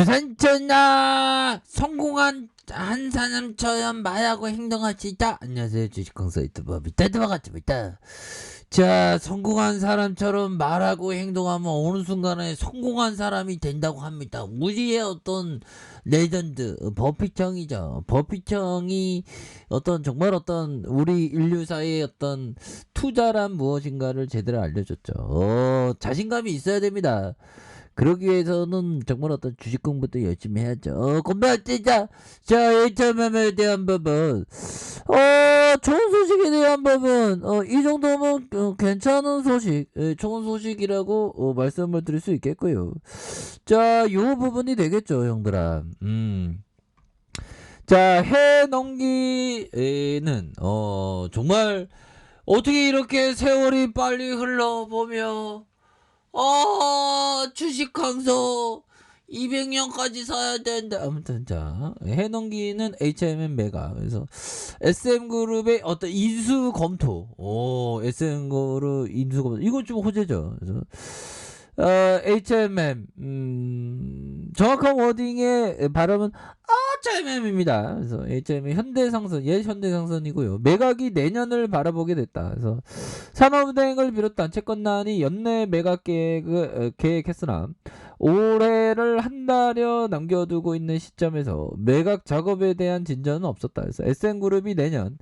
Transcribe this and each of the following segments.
주산전나 성공한 한 사람처럼 말하고 행동할 수 있다. 안녕하세요, 주식강사 유튜버 밑에도 반갑습니다. 자, 성공한 사람처럼 말하고 행동하면 어느 순간에 성공한 사람이 된다고 합니다. 우리의 어떤 레전드 버핏 형이죠. 버핏 형이 정말 우리 인류사의 어떤 투자란 무엇인가를 제대로 알려줬죠. 자신감이 있어야 됩니다. 그러기 위해서는 정말 주식 공부도 열심히 해야죠. 공부할 때자 HMM에 대한 부분, 좋은 소식에 대한 부분, 이 정도면 괜찮은 소식, 좋은 소식이라고 말씀을 드릴 수 있겠고요. 자, 요 부분이 되겠죠, 형들아. 자, 해넘기에는 정말 어떻게 이렇게 세월이 빨리 흘러보며 주식 강소 200년까지 사야 되는데, 아무튼 자, 해넘기는 HMM 메가. 그래서 SM그룹의 어떤 인수 검토, SM그룹 인수 검토, 이거 좀 호재죠. 그래서 HMM, 정확한 워딩의 발음은 HMM입니다. 그래서 HMM 현대상선, 현대상선이고요. 매각이 내년을 바라보게 됐다. 그래서 산업은행을 비롯한 채권단이 연내 매각 계획을 계획했으나 올해를 한 달여 남겨두고 있는 시점에서 매각 작업에 대한 진전은 없었다. 그래서 SM그룹이 내년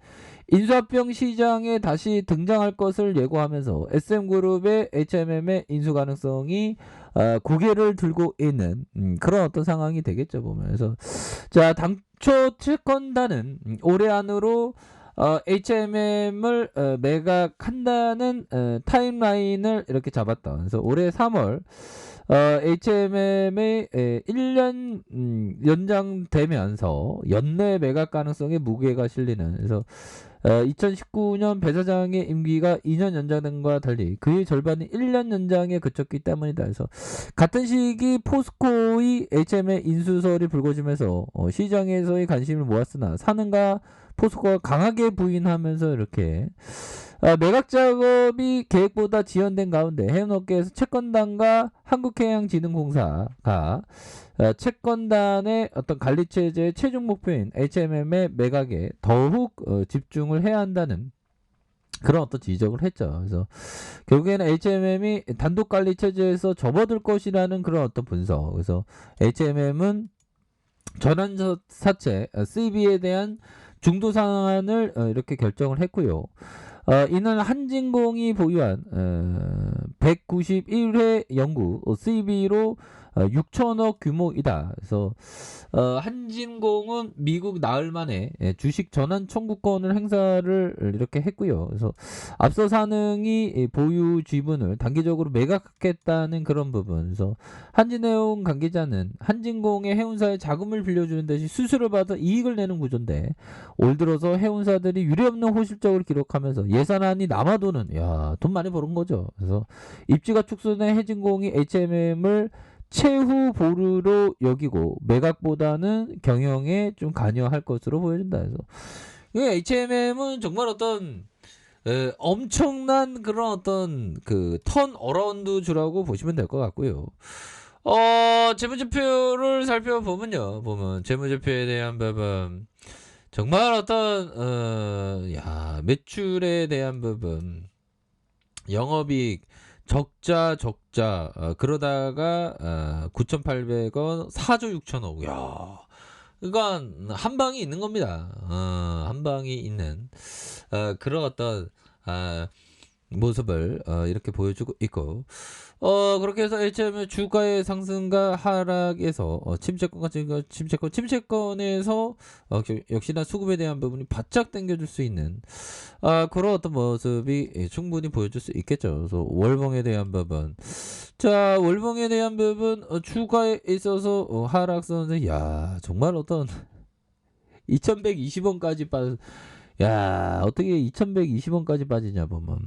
인수합병 시장에 다시 등장할 것을 예고하면서 SM그룹의 HMM의 인수 가능성이 고개를 들고 있는 그런 어떤 상황이 되겠죠, 보면. 그래서 자, 당초 채권단은 올해 안으로 HMM을 매각한다는 타임라인을 이렇게 잡았다. 그래서 올해 3월 HMM의 1년 연장되면서 연내 매각 가능성에 무게가 실리는, 그래서 2019년 배 사장의 임기가 2년 연장된과 달리 그의 절반이 1년 연장에 그쳤기 때문이다. 그래서 같은 시기 포스코의 HM의 인수설이 불거지면서 시장에서의 관심을 모았으나 사는가 포스코가 강하게 부인하면서 이렇게 매각 작업이 계획보다 지연된 가운데 해운업계에서 채권단과 한국해양진흥공사가 채권단의 어떤 관리체제의 최종 목표인 HMM의 매각에 더욱 집중을 해야 한다는 그런 어떤 지적을 했죠. 그래서 결국에는 HMM이 단독관리체제에서 접어들 것이라는 그런 어떤 분석. 그래서 HMM은 전환사채 CB에 대한 중도 상한을 이렇게 결정을 했고요. 이는 한진공이 보유한 191회 영구 CB로 6천억 규모이다. 그래서 한진공은 미국 나흘 만에 주식 전환 청구권을 행사를 이렇게 했고요. 그래서 앞서 산흥이 보유 지분을 단기적으로 매각하겠다는 그런 부분. 그래서 한진해운 관계자는 한진공의 해운사에 자금을 빌려주는 대신 수수료를 받아 이익을 내는 구조인데 올 들어서 해운사들이 유례없는 호실적을 기록하면서 예산안이 남아도는, 돈 많이 버는 거죠. 그래서 입지가 축소된 해진공이 HMM을 최후 보루로 여기고 매각보다는 경영에 좀 관여할 것으로 보여진다. 그래서 HMM은 정말 엄청난 그런 턴 어라운드 주라고 보시면 될 것 같고요. 재무제표를 살펴보면요, 재무제표에 대한 부분 정말 매출에 대한 부분, 영업이익 적자 그러다가 9,800원 4조 6천억. 그러니까 한 방이 있는 겁니다. 한 방이 있는 그런 모습을 이렇게 보여주고 있고, 그렇게 해서 HM의 주가의 상승과 하락에서 침체권에서 역시나 수급에 대한 부분이 바짝 당겨줄 수 있는 그런 어떤 모습이 충분히 보여줄 수 있겠죠. 그래서 월봉에 대한 부분, 자, 월봉에 대한 부분 주가에 있어서 하락선은 정말 2120원까지 빠져. 어떻게 2120원까지 빠지냐 보면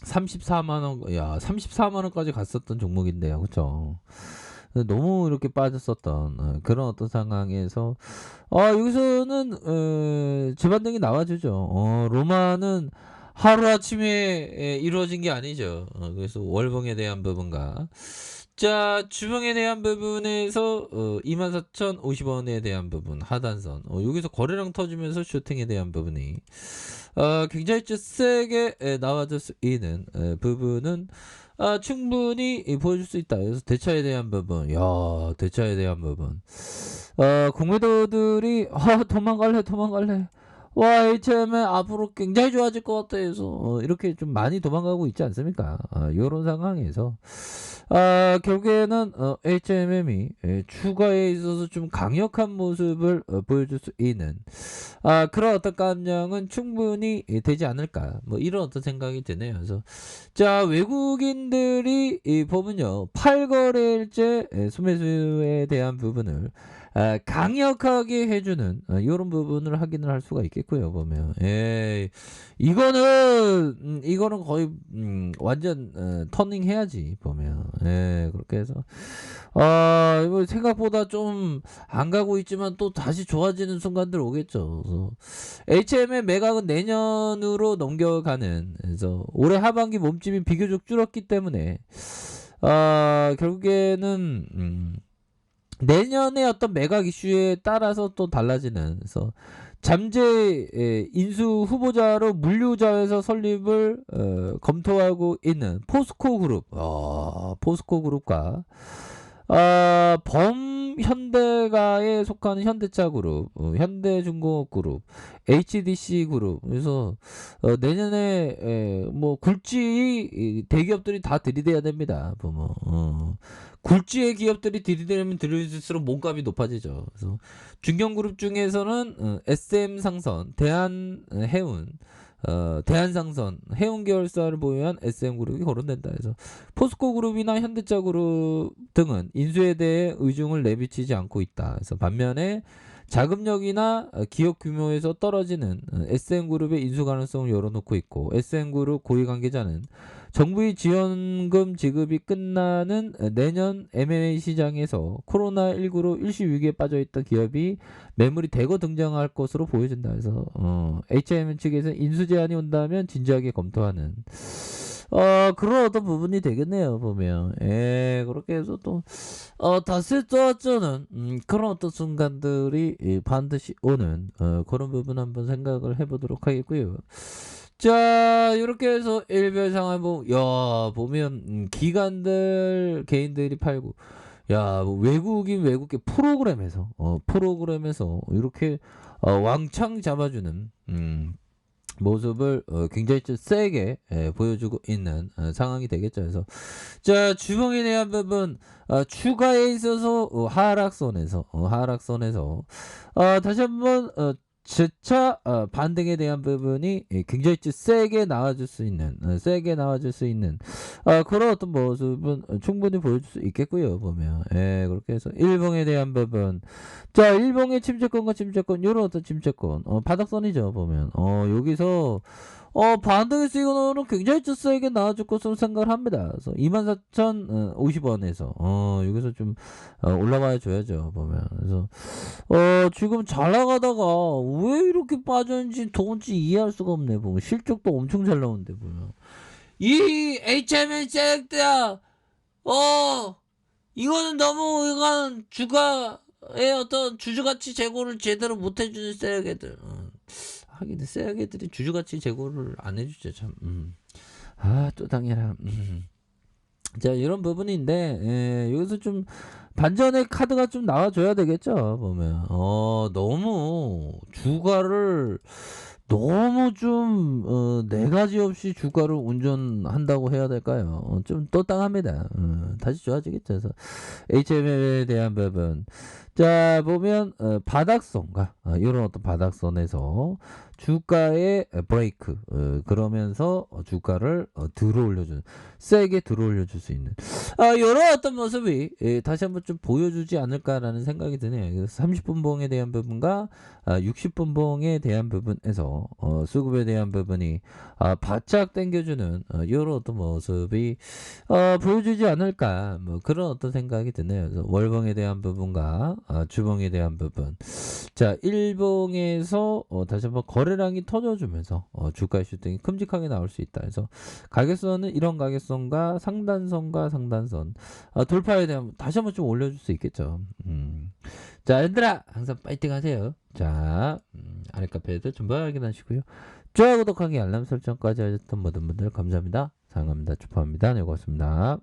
34만원, 34만원까지 갔었던 종목인데요. 그쵸? 너무 이렇게 빠졌었던 그런 어떤 상황에서 여기서는 재반등이 나와주죠. 로마는 하루아침에 이루어진 게 아니죠. 그래서 월봉에 대한 부분과 자, 주봉에 대한 부분에서 24,050원에 대한 부분 하단선 여기서 거래량 터지면서 쇼팅에 대한 부분이 굉장히 좀 세게 나와줄 수 있는 부분은 충분히 보여줄 수 있다. 그래서 대차에 대한 부분, 야, 대차에 대한 부분, 공매도들이 도망갈래. 와, HM에 앞으로 굉장히 좋아질 것 같아 해서 이렇게 좀 많이 도망가고 있지 않습니까? 이런 상황에서 결국에는 HMM이 추가에 있어서 좀 강력한 모습을 보여줄 수 있는 그런 어떤 감량은 충분히 되지 않을까, 뭐 이런 어떤 생각이 드네요. 그래서 자, 외국인들이 보면요, 8거래일째 소매수에 대한 부분을 강력하게 해주는 이런 부분을 확인을 할 수가 있겠고요. 보면 이거는 거의 완전 터닝 해야지 보면. 그렇게 해서 이거 생각보다 좀 안 가고 있지만 또 다시 좋아지는 순간들 오겠죠. 그래서 HM의 매각은 내년으로 넘겨가는, 그래서 올해 하반기 몸집이 비교적 줄었기 때문에 결국에는 내년에 어떤 매각 이슈에 따라서 또 달라지는, 그래서 잠재 인수 후보자로 물류자회사 설립을 검토하고 있는 포스코 그룹, 포스코 그룹과 범현대가에 속하는 현대차 그룹, 현대중공업 그룹, HDC 그룹. 그래서 내년에 뭐 굴지 대기업들이 다 들이대야 됩니다. 보면 굴지의 기업들이 들이대면 들이댈수록 몸값이 높아지죠. 그래서 중견그룹 중에서는 SM상선, 대한해운, 대한상선, 해운계열사를 보유한 SM그룹이 거론된다. 해서 포스코그룹이나 현대차그룹 등은 인수에 대해 의중을 내비치지 않고 있다. 그래서 반면에 자금력이나 기업 규모에서 떨어지는 SM그룹의 인수 가능성을 열어놓고 있고, SM그룹 고위 관계자는 정부의 지원금 지급이 끝나는 내년 M&A 시장에서 코로나19로 일시 위기에 빠져있던 기업이 매물이 대거 등장할 것으로 보여진다. 그래서 H&M 측에서 인수 제안이 온다면 진지하게 검토하는 그런 어떤 부분이 되겠네요. 보면 그렇게 해서 또 다시 또어쩌는 그런 어떤 순간들이 반드시 오는 그런 부분 한번 생각을 해보도록 하겠고요. 자, 이렇게 해서 일별 상황 보면 기관들 개인들이 팔고, 야, 뭐 외국계 프로그램에서 이렇게 왕창 잡아주는 모습을 굉장히 좀 세게 보여주고 있는 상황이 되겠죠. 그래서 자, 주봉에 대한 부분 추가에 있어서 하락선에서 다시 한번 재차 반등에 대한 부분이 굉장히 세게 나와줄 수 있는 그런 어떤 모습은 충분히 보여줄 수 있겠고요. 보면 그렇게 해서 일봉에 대한 부분, 자, 일봉의 침체권과 침체권, 요런 어떤 침체권 바닥선이죠. 보면 여기서 반등에서 이거는 굉장히 세게 나와줄 것으로 생각을 합니다. 그래서 24,050원에서 여기서 좀 올라와 줘야죠. 보면. 그래서 지금 잘 나가다가 왜 이렇게 빠졌는지 도무지 이해할 수가 없네. 보면 실적도 엄청 잘 나오는데 보면 이 HMN 셀렉트야, 이거는 주가의 어떤 주주가치 제고를 제대로 못 해주는 셀렉트들. 하긴 셀렉트들이 주주가치 제고를 안 해주죠. 참. 또 당해라. 자, 이런 부분인데 여기서 좀 반전의 카드가 좀 나와줘야 되겠죠. 보면 너무 주가를 너무 좀 네 가지 없이 주가를 운전한다고 해야 될까요? 좀 똘땅합니다. 다시 좋아지겠죠. 그래서 HML에 대한 부분, 자, 보면 바닥선과 이런 어떤 바닥선에서 주가의 브레이크, 그러면서 주가를 세게 들어올려줄 수 있는 이런 어떤 모습이 다시 한번 좀 보여주지 않을까라는 생각이 드네요. 그래서 30분봉에 대한 부분과 60분봉에 대한 부분에서 수급에 대한 부분이 바짝 당겨주는 이런 어떤 모습이 보여주지 않을까, 뭐 그런 어떤 생각이 드네요. 그래서 월봉에 대한 부분과 주봉에 대한 부분, 자, 일봉에서 다시 한번 거래 거래량이 터져주면서 주가 슈팅이 큼직하게 나올 수 있다. 그래서 가격선은 이런 가격선과 상단선 돌파에 대한 다시 한번 좀 올려줄 수 있겠죠. 자, 얘들아 항상 파이팅 하세요. 자, 아랫카페에도 좀 확인하시고요. 좋아요, 구독하기, 알람 설정까지 하셨던 모든 분들 감사합니다. 사랑합니다. 축하합니다. 네, 고맙습니다.